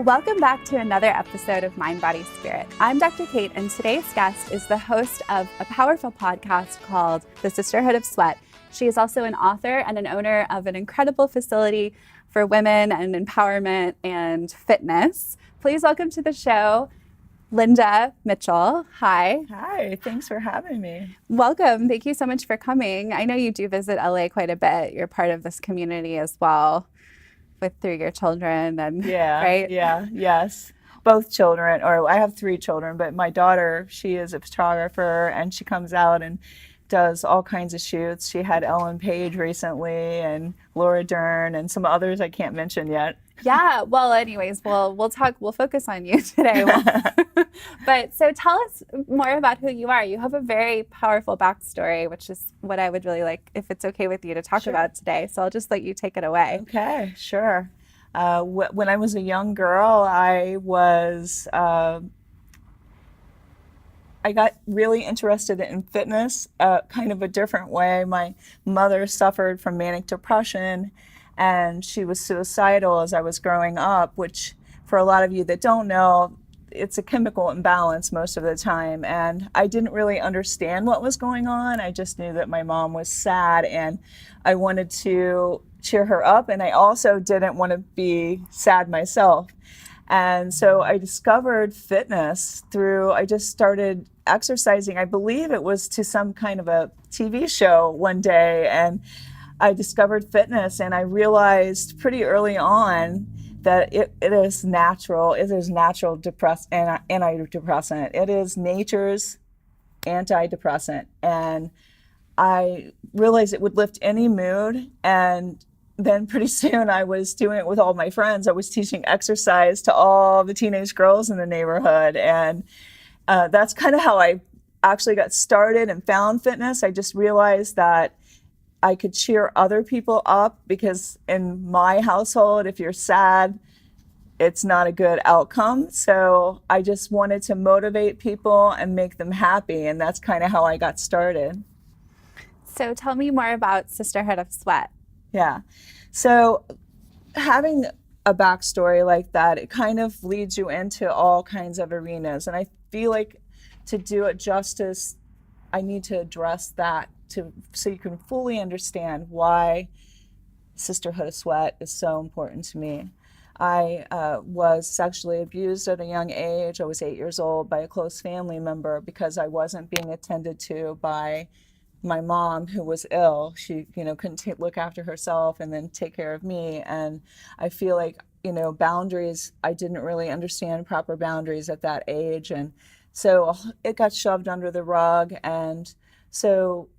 Welcome back to another episode of Mind, Body, Spirit. I'm Dr. Kayte, and today's guest is the host of a powerful podcast called The Sisterhood of Sweat. She is also an author and an owner of an incredible facility for women and empowerment and fitness. Please welcome to the show, Linda Mitchell. Hi. Hi, thanks for having me. Welcome. Thank you so much for coming. I know you do visit LA quite a bit. You're part of this community as well through your children and right? Yes. Both children, or I have 3 children, but my daughter, she is a photographer and she comes out and does all kinds of shoots. She had Ellen Page recently and Laura Dern and some others I can't mention yet. Yeah, well, anyways, we'll focus on you today. But so tell us more about who you are. You have a very powerful backstory, which is what I would really like, if it's okay with you, to talk about today. So I'll just let you take it away. Okay, sure. When I was a young girl, I got really interested in fitness, kind of a different way. My mother suffered from manic depression, and she was suicidal as I was growing up, which for a lot of you that don't know, it's a chemical imbalance most of the time. And I didn't really understand what was going on. I just knew that my mom was sad and I wanted to cheer her up. And I also didn't want to be sad myself. And so I discovered fitness I just started exercising. I believe it was to some kind of a TV show one day. And I discovered fitness and I realized pretty early on that it is natural. It is natural antidepressant. It is nature's antidepressant. And I realized it would lift any mood. And then pretty soon I was doing it with all my friends. I was teaching exercise to all the teenage girls in the neighborhood. And that's kind of how I actually got started and found fitness. I just realized that I could cheer other people up, because in my household, if you're sad, it's not a good outcome. So I just wanted to motivate people and make them happy. And that's kind of how I got started. So tell me more about Sisterhood of Sweat. Yeah. So having a backstory like that, it kind of leads you into all kinds of arenas. And I feel like to do it justice, I need to address that so you can fully understand why Sisterhood of Sweat is so important to me. I was sexually abused at a young age. I was 8 years old by a close family member because I wasn't being attended to by my mom, who was ill. She, couldn't look after herself and then take care of me. And I feel like, boundaries, I didn't really understand proper boundaries at that age. And so it got shoved under the rug. And so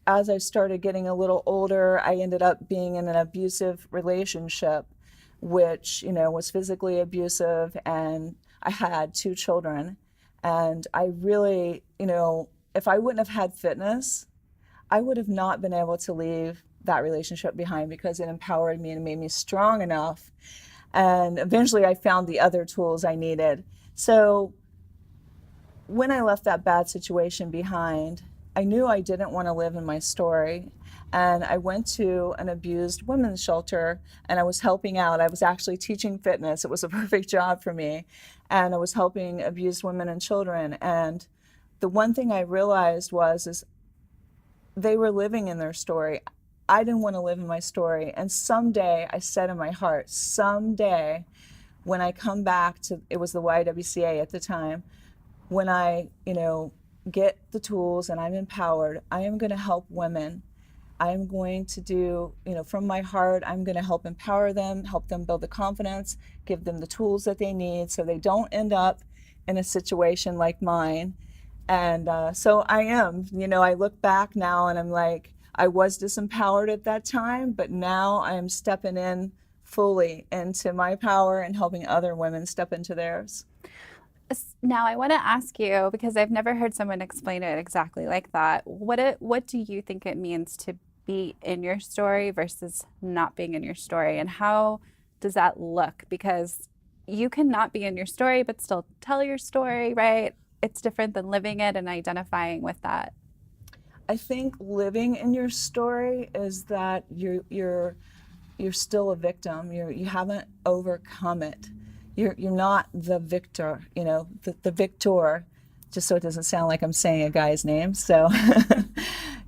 as I started getting a little older, I ended up being in an abusive relationship, which, was physically abusive, and I had 2 children. And I really, if I wouldn't have had fitness, I would have not been able to leave that relationship behind, because it empowered me and made me strong enough. And eventually I found the other tools I needed. So when I left that bad situation behind, I knew I didn't want to live in my story. And I went to an abused women's shelter and I was helping out. I was actually teaching fitness. It was a perfect job for me. And I was helping abused women and children. And the one thing I realized is they were living in their story. I didn't want to live in my story. And someday, I said in my heart, someday when I come back to, it was the YWCA at the time, when I, get the tools and I'm empowered, I am going to help women. I am going to do, from my heart, I'm going to help empower them, help them build the confidence, give them the tools that they need so they don't end up in a situation like mine. And so I am, I look back now and I'm like, I was disempowered at that time, but now I am stepping in fully into my power and helping other women step into theirs. Now, I want to ask you, because I've never heard someone explain it exactly like that. What do you think it means to be in your story versus not being in your story? And how does that look? Because you can not be in your story, but still tell your story, right? It's different than living it and identifying with that. I think living in your story is that you're still a victim. You haven't overcome it. you're not the victor, the victor, just so it doesn't sound like I'm saying a guy's name. So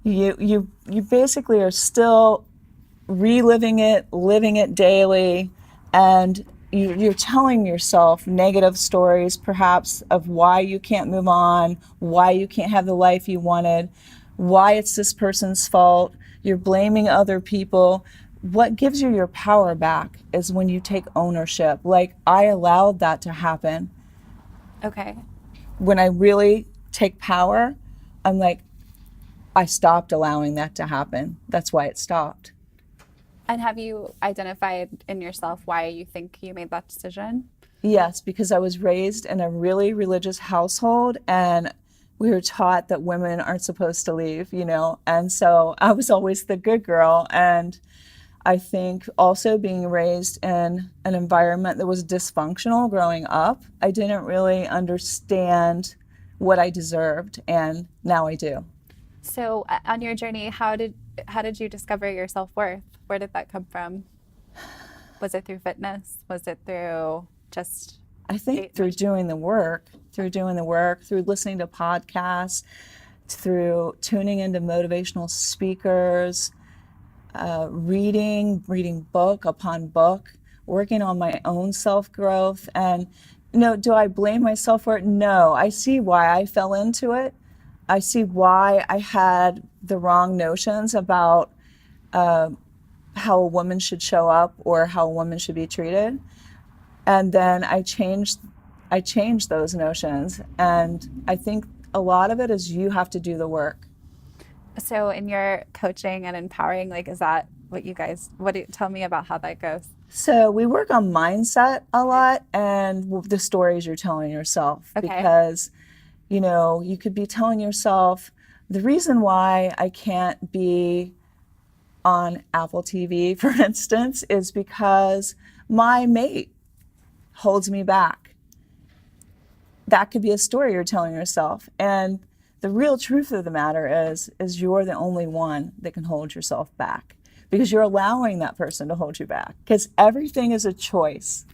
you basically are still reliving it, living it daily, and you're telling yourself negative stories, perhaps, of why you can't move on, why you can't have the life you wanted, why it's this person's fault. You're blaming other people. What gives you your power back is when you take ownership. Like, I allowed that to happen. Okay. When I really take power, I'm like, I stopped allowing that to happen. That's why it stopped. And have you identified in yourself why you think you made that decision? Yes, because I was raised in a really religious household, and we were taught that women aren't supposed to leave. And so I was always the good girl. And I think also being raised in an environment that was dysfunctional growing up, I didn't really understand what I deserved, and now I do. So on your journey, how did you discover your self-worth? Where did that come from? Was it through fitness? Was it through just I think through doing the work, through listening to podcasts, through tuning into motivational speakers, reading book upon book, working on my own self-growth. And, do I blame myself for it? No. I see why I fell into it. I see why I had the wrong notions about how a woman should show up or how a woman should be treated. And then I changed those notions. And I think a lot of it is you have to do the work. So in your coaching and empowering, like, is that what you guys, tell me about how that goes? So we work on mindset a lot and the stories you're telling yourself, Okay. because, you could be telling yourself, the reason why I can't be on Apple TV, for instance, is because my mate holds me back. That could be a story you're telling yourself. And the real truth of the matter is you're the only one that can hold yourself back, because you're allowing that person to hold you back. Because everything is a choice,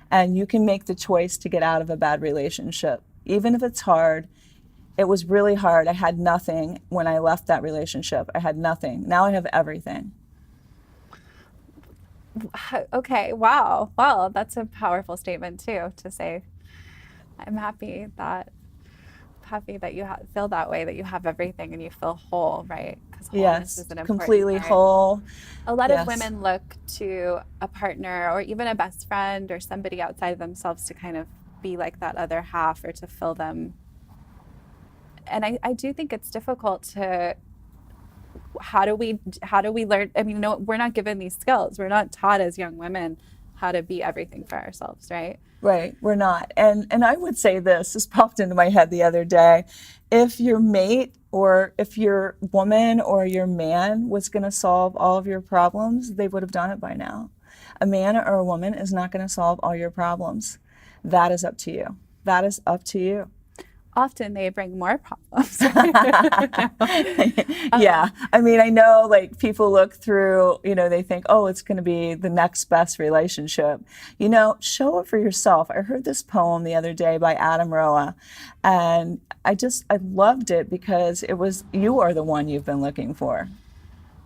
and you can make the choice to get out of a bad relationship. Even if it's hard, it was really hard. I had nothing when I left that relationship. I had nothing. Now I have everything. Okay. Wow. Well, that's a powerful statement too, to say. I'm happy that you feel that way, that you have everything and you feel whole, right? Because wholeness Yes, is an important completely part. whole. A lot of Yes. women look to a partner or even a best friend or somebody outside of themselves to kind of be like that other half or to fill them. And I do think it's difficult to how do we learn? I mean, no, we're not given these skills. We're not taught as young women how to be everything for ourselves, right? Right, we're not. And I would say this popped into my head the other day. If your mate or if your woman or your man was going to solve all of your problems, they would have done it by now. A man or a woman is not going to solve all your problems. That is up to you. That is up to you. Often they bring more problems. Yeah. I mean, I know like people look through, they think, oh, it's going to be the next best relationship. Show it for yourself. I heard this poem the other day by Adam Roa, and I loved it because it was, you are the one you've been looking for.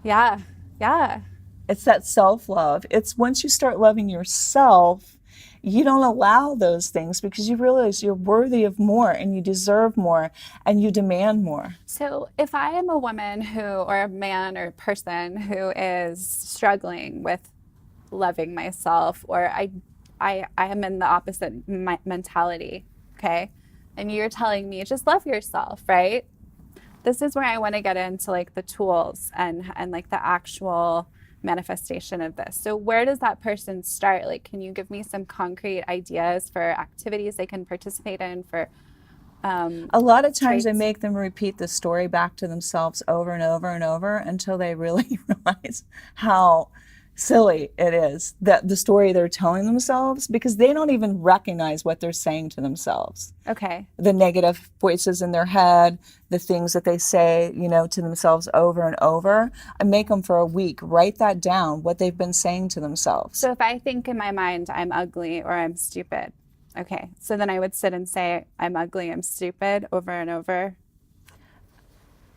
Yeah, yeah. It's that self-love. It's once you start loving yourself, you don't allow those things because you realize you're worthy of more and you deserve more and you demand more. So if I am a woman or a man or a person who is struggling with loving myself, or I am in the opposite mentality, okay? And you're telling me just love yourself, right? This is where I want to get into like the tools and like the actual manifestation of this. So where does that person start? Like, can you give me some concrete ideas for activities they can participate in for A lot of times I traits? make them repeat the story back to themselves over and over and over until they really realize how silly it is, that the story they're telling themselves, because they don't even recognize what they're saying to themselves. Okay. The negative voices in their head, the things that they say, to themselves over and over. I make them for a week, write that down, what they've been saying to themselves. So if I think in my mind I'm ugly or I'm stupid, Okay. So then I would sit and say, I'm ugly, I'm stupid over and over.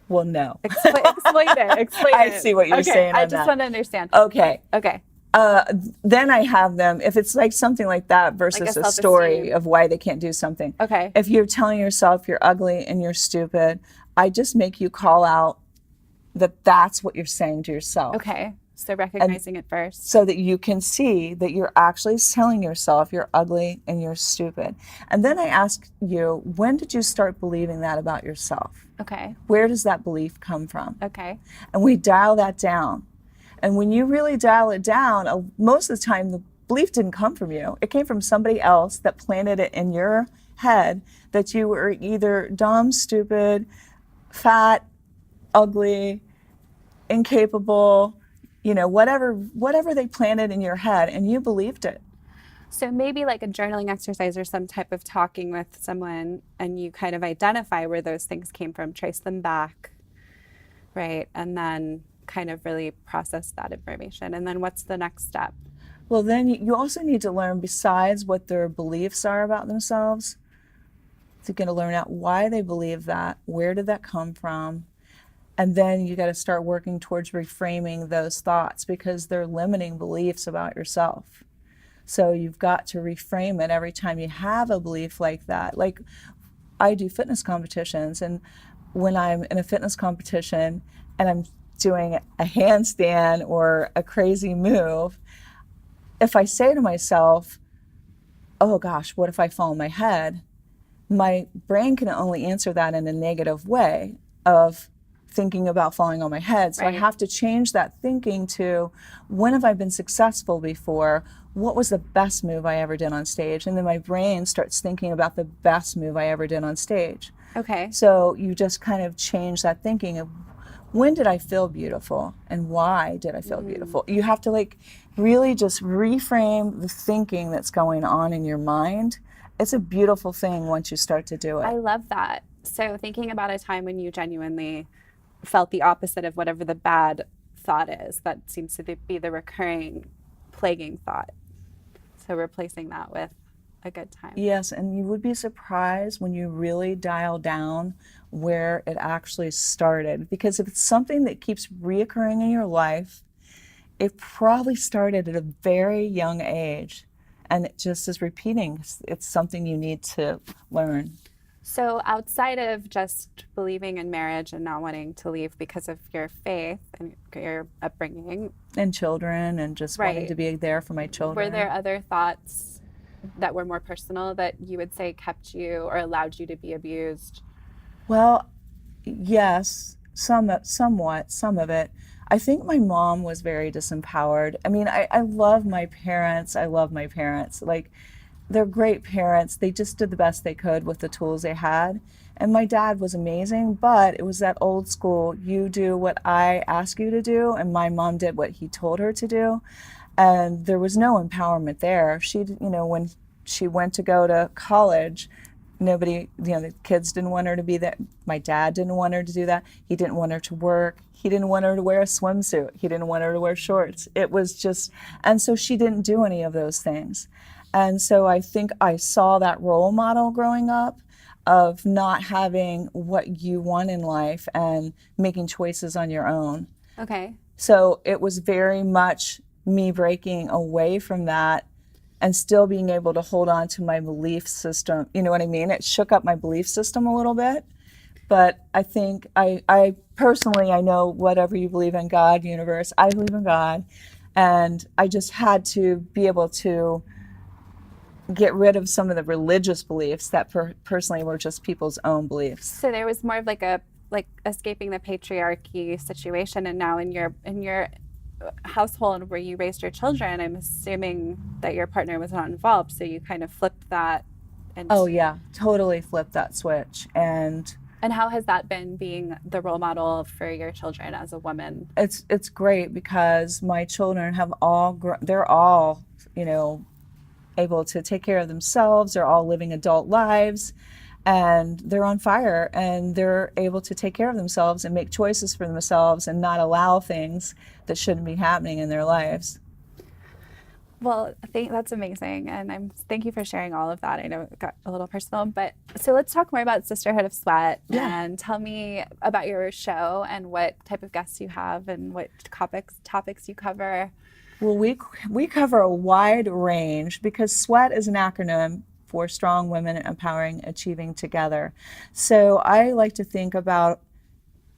Well, no. Explain it. Explain I it. see what you're Okay. saying I on just that. want to understand. Okay. Okay. Uh, then I have them, if it's like something like that Like a versus a story self-esteem. of why they can't do something. Okay. If you're telling yourself you're ugly and you're stupid, I just make you call out that that's what you're saying to yourself. Okay. So And recognizing it first. so that you can see that you're actually telling yourself you're ugly and you're stupid. And then I ask you, when did you start believing that about yourself? Okay. Where does that belief come from? Okay. And we dial that down. And when you really dial it down, most of the time the belief didn't come from you. It came from somebody else that planted it in your head that you were either dumb, stupid, fat, ugly, incapable, whatever they planted in your head, and you believed it. So maybe like a journaling exercise or some type of talking with someone and you kind of identify where those things came from, trace them back, right? And then kind of really process that information. And then what's the next step? Well, then you also need to learn, besides what their beliefs are about themselves, you're going to learn out why they believe that, where did that come from, and then you got to start working towards reframing those thoughts because they're limiting beliefs about yourself. So you've got to reframe it every time you have a belief like that. Like I do fitness competitions, and when I'm in a fitness competition and I'm doing a handstand or a crazy move, if I say to myself, oh gosh, what if I fall on my head? My brain can only answer that in a negative way of thinking about falling on my head. So I Right. have to change that thinking to, when have I been successful before? What was the best move I ever did on stage? And then my brain starts thinking about the best move I ever did on stage. Okay. So you just kind of change that thinking of, when did I feel beautiful and why did I feel beautiful? You have to like really just reframe the thinking that's going on in your mind. It's a beautiful thing once you start to do I it. love that. So thinking about a time when you genuinely felt the opposite of whatever the bad thought is, that seems to be the recurring plaguing thought. So replacing that with a good time. Yes, and you would be surprised when you really dial down where it actually started. Because if it's something that keeps reoccurring in your life, it probably started at a very young age and it just is repeating. It's something you need to learn. So outside of just believing in marriage and not wanting to leave because of your faith and your upbringing, And children, and just wanting right? to be there for my Were there children. other thoughts that were more personal that you would say kept you or allowed you to be abused? Well, yes, somewhat, some of it. I think my mom was very disempowered. I mean, I love my parents. I love my parents. Like, they're great parents. They just did the best they could with the tools they had. And my dad was amazing, but it was that old school, you do what I ask you to do, and my mom did what he told her to do. And there was no empowerment there. When she went to go to college, nobody, the kids didn't want her to be there. My dad didn't want her to do that. He didn't want her to work. He didn't want her to wear a swimsuit. He didn't want her to wear shorts. It was just, and so she didn't do any of those things. And so I think I saw that role model growing up of not having what you want in life and making choices on your own. Okay. So it was very much me breaking away from that and still being able to hold on to my belief system. You know what I mean? It shook up my belief system a little bit. But I think I personally, I know whatever you believe in, God, universe, I believe in God. And I just had to be able to get rid of some of the religious beliefs that personally were just people's own beliefs. So there was more of like escaping the patriarchy situation, and now in your household where you raised your children, I'm assuming that your partner was not involved, so you kind of flipped that. And Oh yeah, totally flipped that switch. and how has that been being the role model for your children as a woman? It's great because my children have they're all, able to take care of themselves. They're all living adult lives and they're on fire and they're able to take care of themselves and make choices for themselves and not allow things that shouldn't be happening in their lives. Well, I think that's amazing, and thank you for sharing all of that. I know it got a little personal, but so let's talk more about Sisterhood of Sweat Yeah. and tell me about your show and what type of guests you have and what topics you cover. Well, we cover a wide range because SWEAT is an acronym for Strong Women Empowering Achieving Together. So I like to think about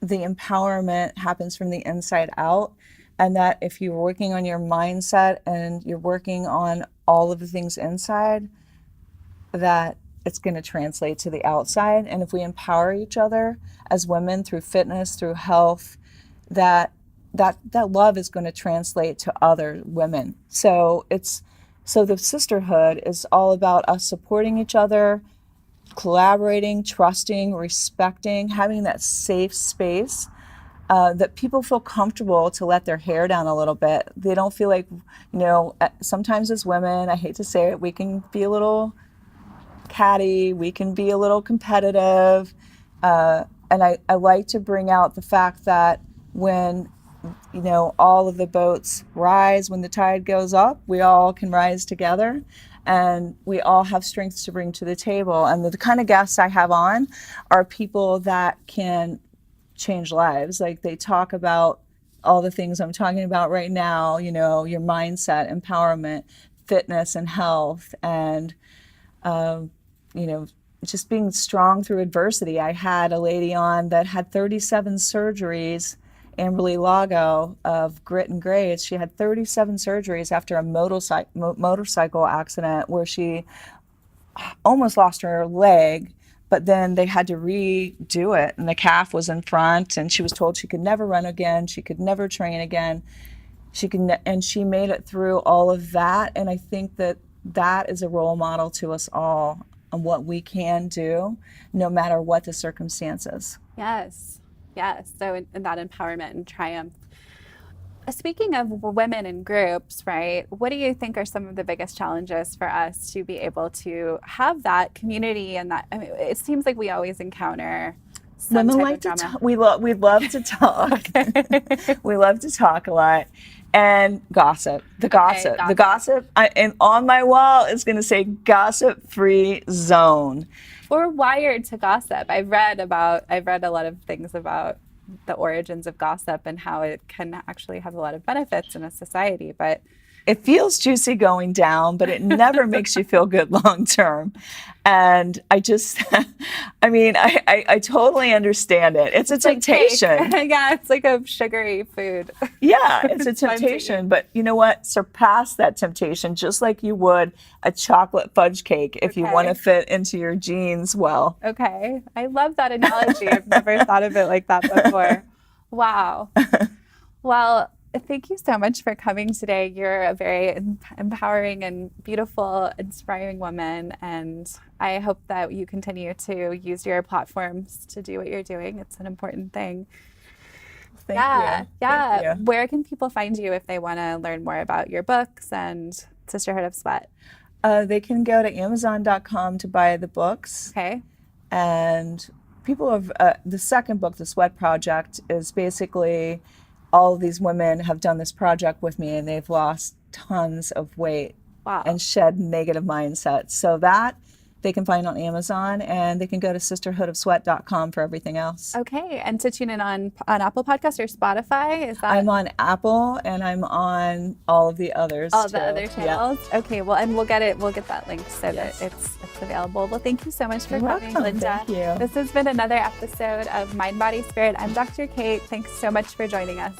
the empowerment happens from the inside out, and that if you're working on your mindset and you're working on all of the things inside, that it's going to translate to the outside. And if we empower each other as women through fitness, through health, that that love is going to translate to other women. So the sisterhood is all about us supporting each other, collaborating, trusting, respecting, having that safe space, that people feel comfortable to let their hair down a little bit. They don't feel like, sometimes as women, I hate to say it, we can be a little catty, we can be a little competitive. And I like to bring out the fact that when all of the boats rise, when the tide goes up, we all can rise together, and we all have strengths to bring to the table. And the kind of guests I have on are people that can change lives. Like, they talk about all the things I'm talking about right now, your mindset, empowerment, fitness and health, and you know, just being strong through adversity. I had a lady on that had 37 surgeries, Amberly Lago of Grit and Grace. She had 37 surgeries after a motorcycle accident where she almost lost her leg, but then they had to redo it, and the calf was in front, and she was told she could never run again, she could never train again. And she made it through all of that, and I think that that is a role model to us all on what we can do, no matter what the circumstances. Yes, yes. So in that empowerment and triumph. Speaking of women in groups, right? What do you think are some of the biggest challenges for us to be able to have that community and that? I mean, it seems like we always encounter some Women type like of to drama. talk. We love to talk. Okay. We love to talk a lot. And gossip, Okay, the gossip. gossip. And on my wall is going to say gossip free zone. We're wired to gossip. I've read a lot of things about the origins of gossip and how it can actually have a lot of benefits in a society, but It feels juicy going down, but it never makes you feel good long term. And I just, I mean, I totally understand it. It's a it's like cake. temptation. Yeah, it's like a sugary food. Yeah, it's a It's fun to eat. temptation, but you know what? Surpass that temptation just like you would a chocolate fudge cake if you want to Okay. fit into your jeans well. Okay. I love that analogy. I've never thought of it like that before. Wow. Well, thank you so much for coming today. You're a very empowering and beautiful, inspiring woman. And I hope that you continue to use your platforms to do what you're doing. It's an important thing. Thank Yeah. you. Thank Yeah. you. Where can people find you if they want to learn more about your books and Sisterhood of Sweat? They can go to Amazon.com to buy the books. Okay. And people have the second book, The Sweat Project, is basically all of these women have done this project with me, and they've lost tons of weight Wow. and shed negative mindsets. So that they can find on Amazon, and they can go to sisterhoodofsweat.com for everything else. Okay. And to tune in on Apple Podcasts or Spotify, is that I'm on Apple, and I'm on all of the others all too. the other Yeah. channels? Okay. Well, and we'll get that linked so Yes. that it's available. Well, thank you so much for You're coming, welcome. Linda. Thank you. This has been another episode of Mind, Body, Spirit. I'm Dr. Kayte. Thanks so much for joining us.